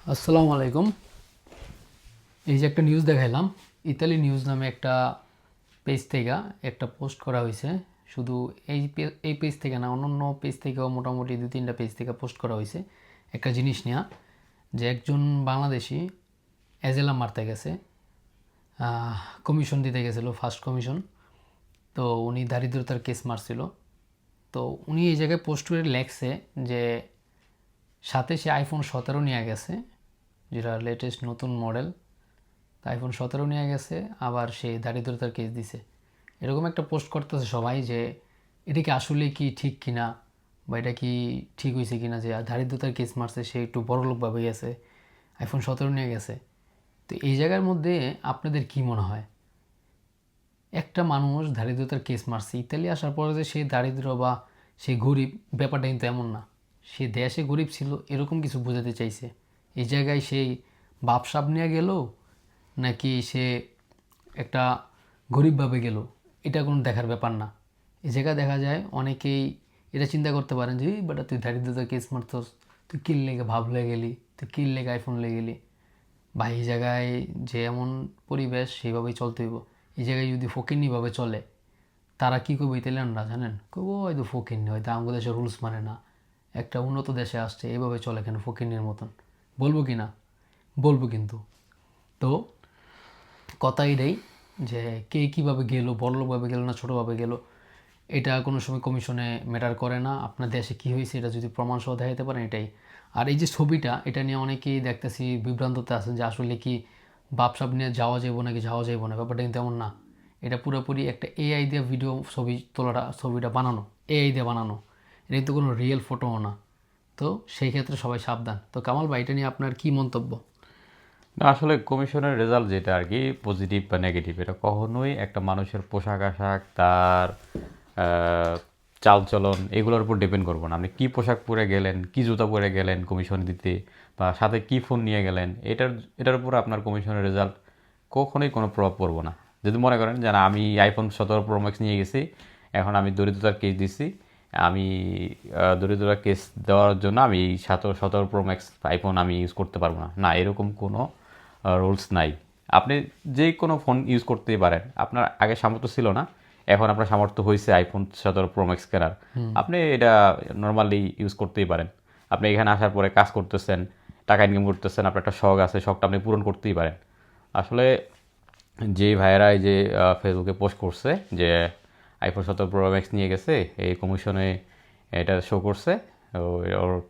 আসসালামু আলাইকুম। এই যে একটা নিউজ দেখাইলাম, ইতালি নিউজ নামে একটা পেজ থেকে একটা পোস্ট করা হয়েছে। শুধু এই পেজ থেকে না, অন্য পেজ থেকেও মোটামুটি 2-3টা পেজ থেকে পোস্ট করা হয়েছে একটা জিনিস নেওয়া, যে একজন বাংলাদেশি এজেলা মারতে গেছে, কমিশন দিতে গেছিলো, ফার্স্ট কমিশন। তো উনি দারিদ্রতার কেস মারছিল। তো উনি এই জায়গায় পোস্ট করে লেখছে যে সাথে সে iPhone 17 নিয়ে গেছে, যেটা লেটেস্ট নতুন মডেল। iPhone 17 নিয়ে গেছে, আবার সে দারিদ্রতার কেস দিছে। এরকম একটা পোস্ট করতেছে সবাই, যে এটা কি আসলে কি ঠিক কিনা, বা এটা কি ঠিক হয়েছে কিনা, যে দারিদ্রতার কেস মারছে, সে একটু বড়লোকভাবে গেছে, iPhone 17 নিয়ে গেছে। তো এই জায়গার মধ্যে আপনাদের কি মনে হয়, একটা মানুষ দারিদ্রতার কেস মারছে, ইতালি আসার পরে যে সে দারিদ্র বা সে গরিব, ব্যাপারটা কিন্তু এমন না। সে দেশে গরিব ছিল এরকম কিছু বোঝাতে চাইছে। এই জায়গায় সেই বাপসাপ নিয়ে গেল, নাকি সে একটা গরিবভাবে গেল, এটা কোনো দেখার ব্যাপার না। এই জায়গায় দেখা যায় অনেকেই এটা চিন্তা করতে পারেন যে বেটা তুই দারিদ্রতার কেস মারতস, তুই কিল লেগে ভাব লেগে গেলি, তুই কিল লেগে আইফোন লেগে গেলি। বা এই জায়গায় যে এমন পরিবেশ, সেইভাবেই চলতে হইব। এই জায়গায় যদি ফকিন্নিভাবে চলে, তারা কী করবে ইতালিয়ানরা জানেন? কব হয়তো ফকিন্নি, হয়তো আমাদের দেশের রুলস মানে না, একটা উন্নত দেশে আসছে এইভাবে চলে কেন ফকিন্নির মতন, বলবো কি না? বলবো কিন্তু। তো কথা এটাই, যে কে কীভাবে গেল, বড়লোকভাবে গেল না ছোটোভাবে গেল, এটা কোনো সময় কমিশনে ম্যাটার করে না। আপনার দেশে কী হয়েছে এটা যদি প্রমাণ সহ দেখাতে পারেন, এটাই। আর এই যে ছবিটা, এটা নিয়ে অনেকেই দেখতেছি বিভ্রান্ততে আছেন যে আসলে কি বাপসাপ নিয়ে যাওয়া যাবো নাকি যাওয়া যাবো না, ব্যাপারটা কিন্তু এমন না। এটা পুরোপুরি একটা এআই দিয়ে ভিডিও ছবি তোলাটা, ছবিটা বানানো, এআই দিয়ে বানানো। এটা কিন্তু কোনো রিয়েল ফটোও না। তো সেই ক্ষেত্রে সবাই সাবধান। তো কামাল ভাই, এটা নিয়ে আপনার কি মন্তব্য? না, আসলে কমিশনের রেজাল্ট যেটা আর কি, পজিটিভ বা নেগেটিভ, এটা কখনোই একটা মানুষের পোশাক আশাক, তার আহ, চালচলন, এগুলোর উপর ডিপেন্ড করবো না। আপনি কি পোশাক পরে গেলেন, কি জুতা পরে গেলেন কমিশন দিতে, বা সাথে কি ফোন নিয়ে গেলেন, এটার উপর আপনার কমিশনের রেজাল্ট কখনোই কোনো প্রভাব পড়বো না। যদি মনে করেন যে না, আমি iPhone 17 Pro Max নিয়ে গেছি, এখন আমি দরিদ্রতার কেস দিছি, আমি দরিদ্রতার কেস দেওয়ার জন্য আমি 17 Pro Max আইফোন আমি ইউজ করতে পারবো না, না, এরকম কোনো রুলস নাই। আপনি যে কোনো ফোন ইউজ করতেই পারেন। আপনার আগে সামর্থ্য ছিল না, এখন আপনার সামর্থ্য হয়েছে iPhone 17 Pro Max কেনার, আপনি এটা নর্মালি ইউজ করতেই পারেন। আপনি এখানে আসার পরে কাজ করতেছেন, টাকা ইনকাম করতেছেন, আপনার একটা শখ আছে, শখটা আপনি পূরণ করতেই পারেন। আসলে যে ভাইয়েরা এই যে ফেসবুকে পোস্ট করছে যে iPhone 17 Pro Max নিয়ে গেছে, এই কমিশনে এটা শো করছে, ওর